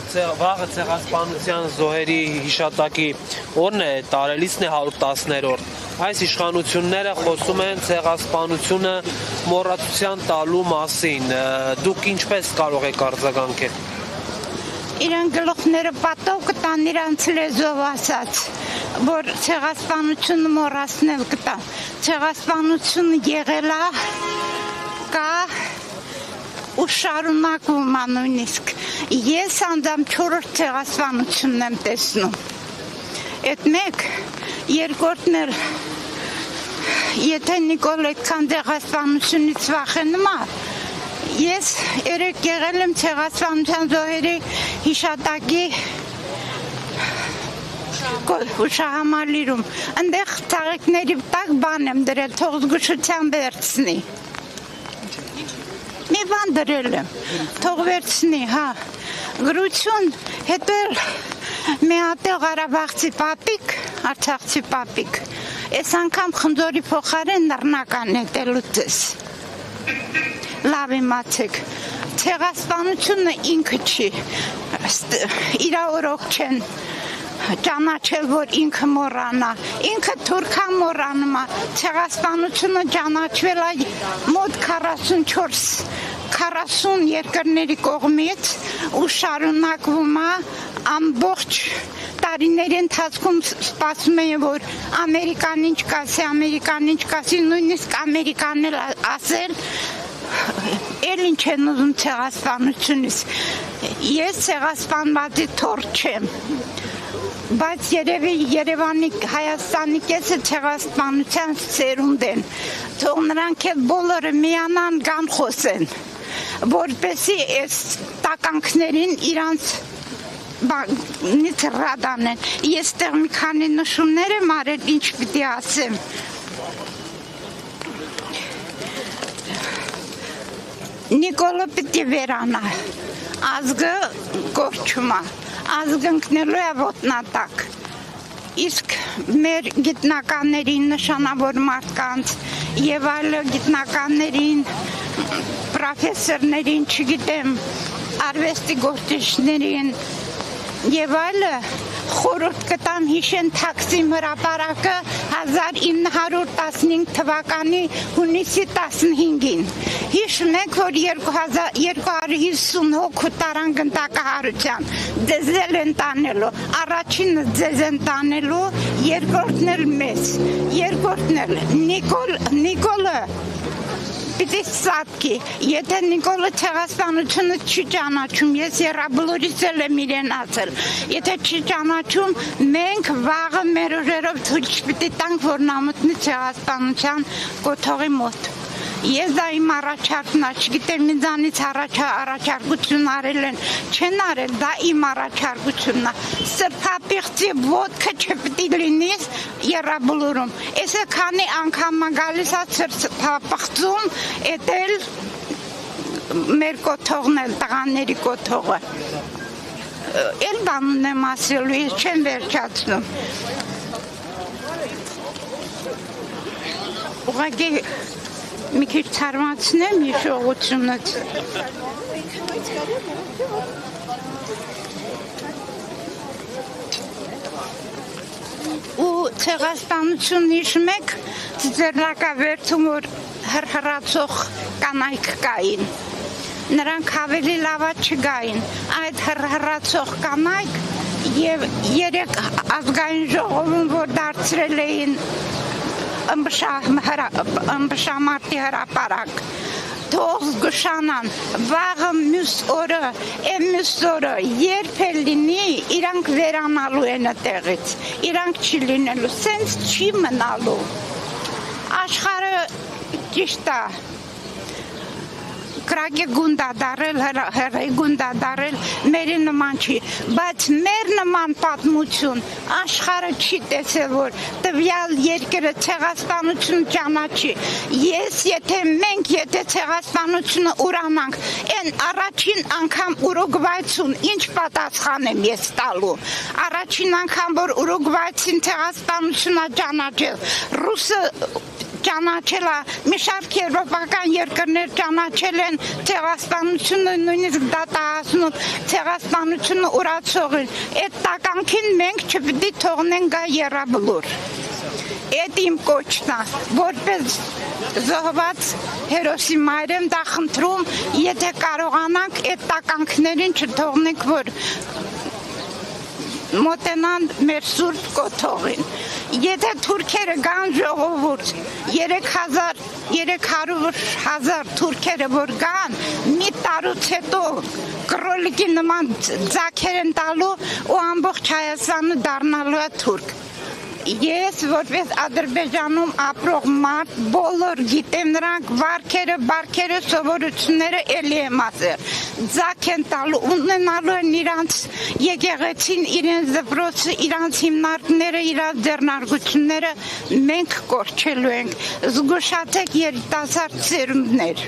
Վաղը ցեղասպանության զոհերի հիշատակի օրն է, տարելիցն է 110-րդ։ Այս իշխանությունները խոսում են ցեղասպանությունը մոռացության տալու մասին։ Դուք ինչպես կարող եք արձագանքել։ Իրան գլուխները պատով կտան իրանց լեզվով ասած, որ ցեղասպանությունը մոռացնել կտան։ Ցեղասպանությունը եղել է, կա ու շարունակվում է նույնիսկ։ Ես անձամբ 4-րդ ցեղասպանությունն եմ տեսնում։ Այդ մեկ, երկրորդն էլ, եթե Նիկոլ այդքան ցեղասպանությունից վախենում է, ես երեք եղել եմ ցեղասպանության զոհերի հիշատակի հուշահամալիրում, այնտեղ ծաղիկների տակ բան եմ դրել, թող զգուշության վերցնի։ Մի բան դրել եմ, թող վերցնի, հա, գրություն, հետո մի հատ Ղարաբաղցի պապիկ, Արցախցի պապիկ, այս անգամ խնձորի փոխարեն նռնական նետելու ձեզ։ Լավ իմացեք, ցեղասպանությունը ինքը չի, իրա օրոք չեն ճանաչել, որ ինքը մոռանա, ինքը թուրքա մոռանում է, ցեղասպանությունը ճանաչվել է մոտ 40 երկրների կողմից ու շարունակվում է ամբողջ տարիների ընթացքում սպասում են, որ Ամերիկան ինչ կասի, նույնիսկ Ամերիկանն էլ ասել, էլ ինչ են ուզում ցեղասպանությունից։ Ես ցեղասպանվածի թոռ չեմ, բայց երևի Երևանի Հայաստանի կեսը ցեղասպանության սերունդ են, թող նրանք էլ բոլորը միանան գան խոսեն, որպեսզի այս տականքներին իրանց բանից ռադանեն։ Ես տեղ մի քանի նշումներ եմ արել, ինչ պիտի ասեմ։ Նիկոլը պիտի վերանա, ազգը կորչում է, ազգը ընկնելու է ոտնատակ, իսկ մեր գիտնականներին, նշանավոր մարդկանց և այլ գիտնականներին, պրոֆեսորներին, չգիտեմ, արվեստի գործիչներին և այլը խորհուրդ կտամ հիշեն Թաքսիմ հրապարակը 1915 թվականի հունիսի 15-ին։ Հիշում եք, որ 250 հոգու տարան գնդակահարության ձեզել են տանելու, առաջինը ձեզ են տանելու, երկրորդն էլ մեզ, երկրորդն էլ Նիկոլը պիտի սատկի, եթե Նիկոլը ցեղասպանությունը չի ճանաչում, ես եռաբլուրից էլ եմ իրեն ասել, եթե չի ճանաչում, մենք վաղը մեր օրերով թույլ չպիտի տանք, որ նա մտնի ցեղասպանության կոթողի մոտ։ Ես դա իմ առաջարկն է, չգիտեմ ինձանից առաջարկություն արել են, չեն արել, դա իմ առաջարկությունն է։ Սրբապիղծի ոտքը չպիտի լինի եռաբլուրում։ Էսը քանի անգամ գալիս է սրբապիղծում, էդ էլ մեր կոթողն էլ, տղաների կոթողը։ Էլ բան ունեմ ասելու, ես չեմ վերջացնում։ Ուղղակի մի քիչ ցարմացնեմ հիշողությունից։ Ու ցեղասպանություն հիշում եք, Ձեռնարկավերթում որ հրհրացող կանայք կային, նրանք ավելի լավա չգային, այդ հրհրացող կանայք և 3 ազգային ժողովում, որ դարձրել էին ըմբշամարտի հրապարակ, թող զգուշանան, վաղը մյուս օրը, մյուս օրը երբ էլ լինի, իրանք վերանալու են տեղից, իրանք չի լինելու, սենց չի մնալու, աշխարհը ճիշտ է, կրակի գունդ է դարել, հրեի գունդ է դարել, մերի նման չի, բայց մեր նման պատմություն աշխարհը չի տեսել, որ տվյալ երկրը ցեղասպանություն ճանաչի։ Մենք եթե ցեղասպանությունը ուրանանք, այն առաջին անգամ Ուրուգվայցուն ինչ պատասխան եմ ես տալու։ Առաջին անգամ որ Ուրուգվայցին ցեղասպանությունը ճանաչել, ռուսը ճանաչել է, մի շարք եվրոպական երկրներ ճանաչել են ցեղասպանությունը, նույնիսկ դատահասնում ցեղասպանությունը ուրացողին։ Այդ տականքին մենք չպիտի թողնենք գա եռաբլուր։ Այդ իմ կոչն է, որպես զոհված հերոսի մայր եմ դա խնդրում, եթե կարողանանք այդ տականքներին չթողնենք, որ մոտենան մեր սուրբ կոթողին։ Եթե թուրքերը գան ժողովուրդ, 300,000 թուրքերը որ գան, մի տարուց հետո կռոլիկի նման ձագեր են տալու ու ամբողջ Հայաստանը դառնալու է թուրք։ Ես որպես Ադրբեջանում ապրող մարդ բոլոր գիտեմ նրանք վարքերը սովորությունները էլի եմ ասել ձակ են տալու ունենալու են իրանց եկեղեցին իրենց դպրոցը իրանց հիմնարկները իրանց ձեռնարկությունները մենք կորչելու ենք զգուշացեք երիտասարդ սերունդներ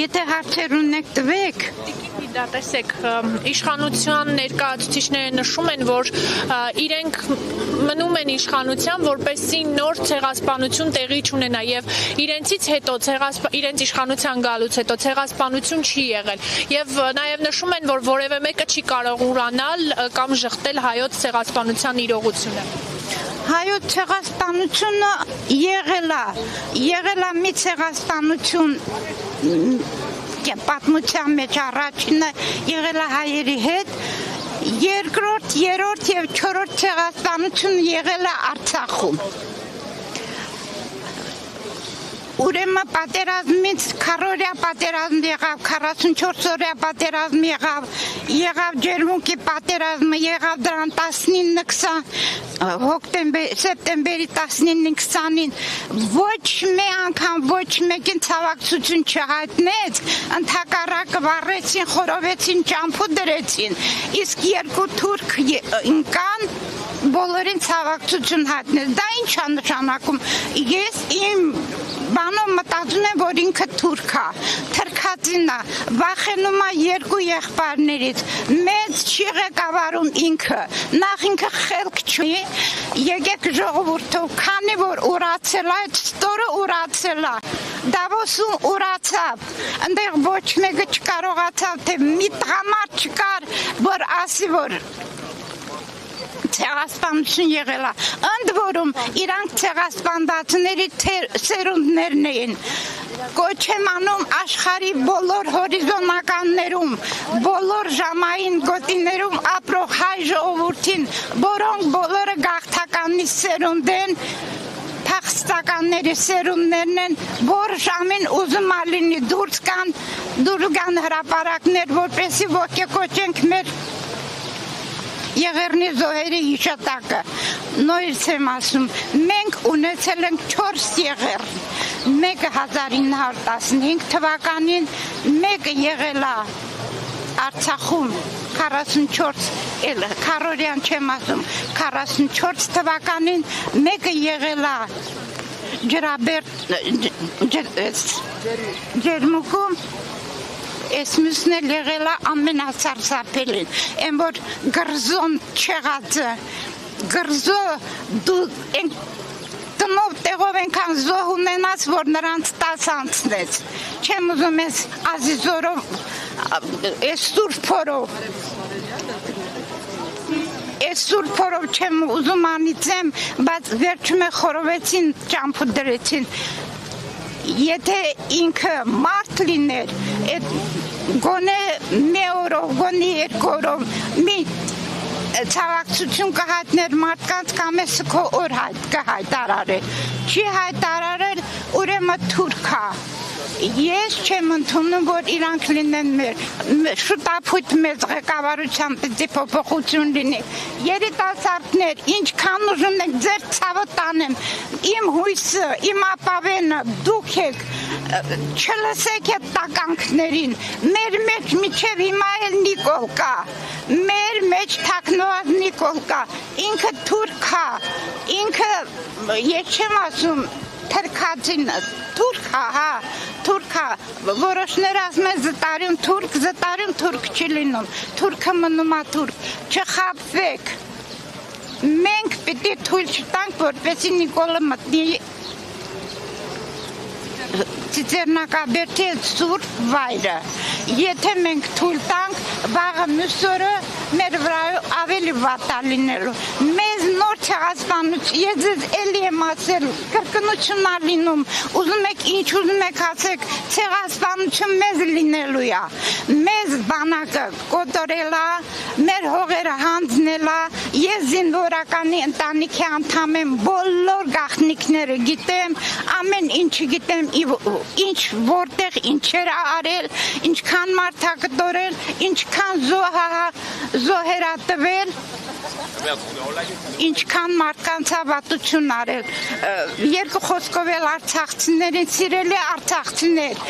եթե հարցեր ունեք տվեք Տեսեք, իշխանության ներկայացուցիչները նշում են, որ իրենք մնում են իշխանության, որպեսզի նոր ցեղասպանություն տեղի չունենա եւ իրենցից հետո իրենց իշխանության գալուց հետո ցեղասպանություն չի եղել եւ նաեւ նշում են, որ որևէ մեկը չի կարող ուրանալ կամ ժխտել հայոց ցեղասպանության իրողությունը Հայոց ցեղասպանությունը եղել է մի ցեղասպանություն պատմության մեջ առաջինը եղել է հայերի հետ, երկրորդ, երրորդ եւ չորրորդ ցեղասպանությունը եղել է Արցախում։ Ուրեմն պատերազմից քառօրյա պատերազմ եղավ, 44 օրյա պատերազմ եղավ ջերմուկի պատերազմը, եղավ դրան 19-20 սեպտեմբերի 19-20-ին ոչ մի անգամ ոչ մեկին ցավակցություն չհայտնեց, ընդհակառակը վառեցին, խորովեցին, ճամփու դրեցին, իսկ երկու թուրք ընկան բոլորին ցավակցություն հայտնեց, դա ինչ է նշանակում, ես իմ բանով մտածում եմ, որ ինքը թուրք է, թրքածին է, վախենում է երկու եղբայրներից, մեծ չի ղեկավարում ինքը, նախ ինքը խելք չունի, եկեք ժողովուրդով, քանի որ ուրացել է, այդ ստորը ուրացել է, Դավոսում ուրացավ, այնտեղ ոչ մեկը չկարողացավ, թե մի տղամարդ չկար, որ ասի, որ ցեղասպանություն եղել է, ընդ որում իրանք ցեղասպանվածների սերունդներն էին, կոչ եմ անում աշխարհի բոլոր հորիզոնականներում, բոլոր ժամային գոտիներում ապրող հայ ժողովրդին, որոնք բոլորը գաղթականի սերունդ են, փախստականների սերունդներն են, որ ժամին ուզում ալինի դուրս գան հրապարակներ, որպեսզի ոգեկոչենք մեր Եղեռնի զոհերի հիշատակը, նույնս եմ ասում, մենք ունեցել ենք 4 եղեռ, մեկը 1915 թվականին, մեկը եղել է Արցախում 44, քառօրյան չեմ ասում, 44 թվականին, մեկը եղել է ջերմուկում, Ես մյուսն էլ եղել է ամենասարսափելին, են որ գրզոն չեղածը, գրզո դու տնով տեղով ենքան զոհ ունենաց, որ նրանց 10 անցնեց, չեմ ուզում ես ազիզորով, ես սուրբ փորով չեմ ուզում անիծեմ, բայց վերջում է խորովեցին, ճամփու դրեցին, Եթե ինքը մարդ լիներ, գոնե մի օրով, գոնե երկու օրով, մի ցավակցություն կհայտներ մարդկանց կամ է սքո օր կհայտարարել, չի հայտարարել, ուրեմն թուրք է, ես չեմ ընդունում, որ իրանք լինեն մեր, շուտապույտ մեծ ղեկավարության պիտի փոփոխություն լինի, երիտասարդներ, ինչքան ուժում եք ձեր ցավը տանեմ, իմ հույսը, իմ ապավենը, դուք եք, չլսեք այդ տականքներին, մեր մեջ միջև հիմա էլ Նիկոլ կա, մեր մեջ թաքնված Նիկոլ կա, ինքը թուրք է, ինքը, ես չեմ ասում, թրքածինը, թուրք է, հա, թուրք է, որոշներ ասում են զտարյուն թուրք չի լինում, թուրքը մնում է թուրք, չխաբվեք, մենք պիտի թույլ չտանք, որպեսզի Նիկոլը մտնի Ծիծեռնակաբերդի սուրբ վայրը։ Եթե մենք թույլ տանք, վաղը մյուս օրը մեր վրա ավելի վատ է լինելու։ Մեզ նոր ցեղասպանություն, ես ձեզ էլի եմ ասել, կրկնություն է լինում, ուզում եք ինչ ուզում եք ասեք, ցեղասպանություն մեզ լինելու է։ Մեզ բանակը կոտորել է, մեր հողերը հանձնել է, ես զինվորականի ընտանիքի անդամ եմ, բոլոր գաղտնիքները գիտեմ, ամեն ինչը գիտեմ, ինչ որտեղ ինչեր ա արել, ինչքան մարդ ա կտորել, ինչքան զոհեր ա տվել, ինչքան մարդկանց հավատություն արել, երկու խոսքով էլ արցախցիներին, սիրելի արցախցիներ,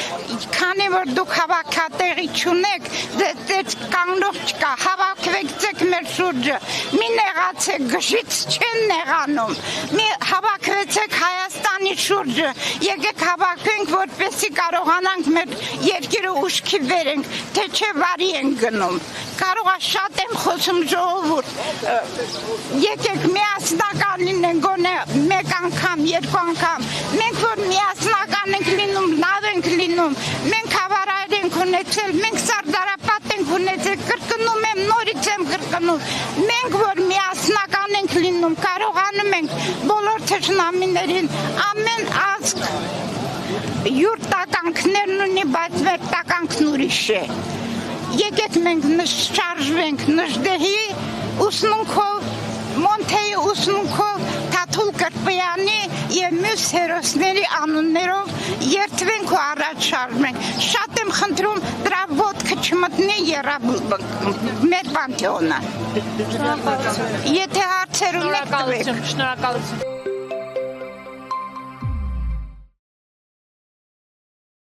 քանի որ դուք հավաքատեղի չունեք, դες կանգնող չկա, հավաքվեք ձեք մեր շուրջը, մի նեղացեք, գժից չեն նեղանում, մի հավաքվեցեք Հայաստանի շուրջը, եկեք հավաքվենք, որպեսզի կարողանանք մեր երկիրը ուշքի վերենք, թե չէ վարի ենք գնում, կարող է շատ եմ խոսում ժողովուրդ, եկեք միասնական լինենք գոնե մեկ անգամ, երկու անգամ, մենք որ միասնական ենք լինում, լավ ենք լինում, մենք հավարայր ենք ունեցել, մենք սարդարապատ ենք ունեցել, կրկնում եմ, նորից եմ կրկնում, մենք որ միասնական ենք լինում, կարողանում ենք բոլոր թշնամիներին, ամեն ազգ յուր տականքներն ունի, բայց մեր տականքն ուրիշ է, եկեք մենք շարժվենք Նժդեհի ուսմունքով, Մոնթեի ուսմունքով, Թաթուլ Կրպյանի եւ մյուս հերոսների անուններով երթվենք ու առաջ շարժվենք։ Շատ եմ խնդրում դրա ոտքը չմտնի մեր պանթեոնը։ Եթե հարցեր ունեք, տվեք։ Շնորհակալություն։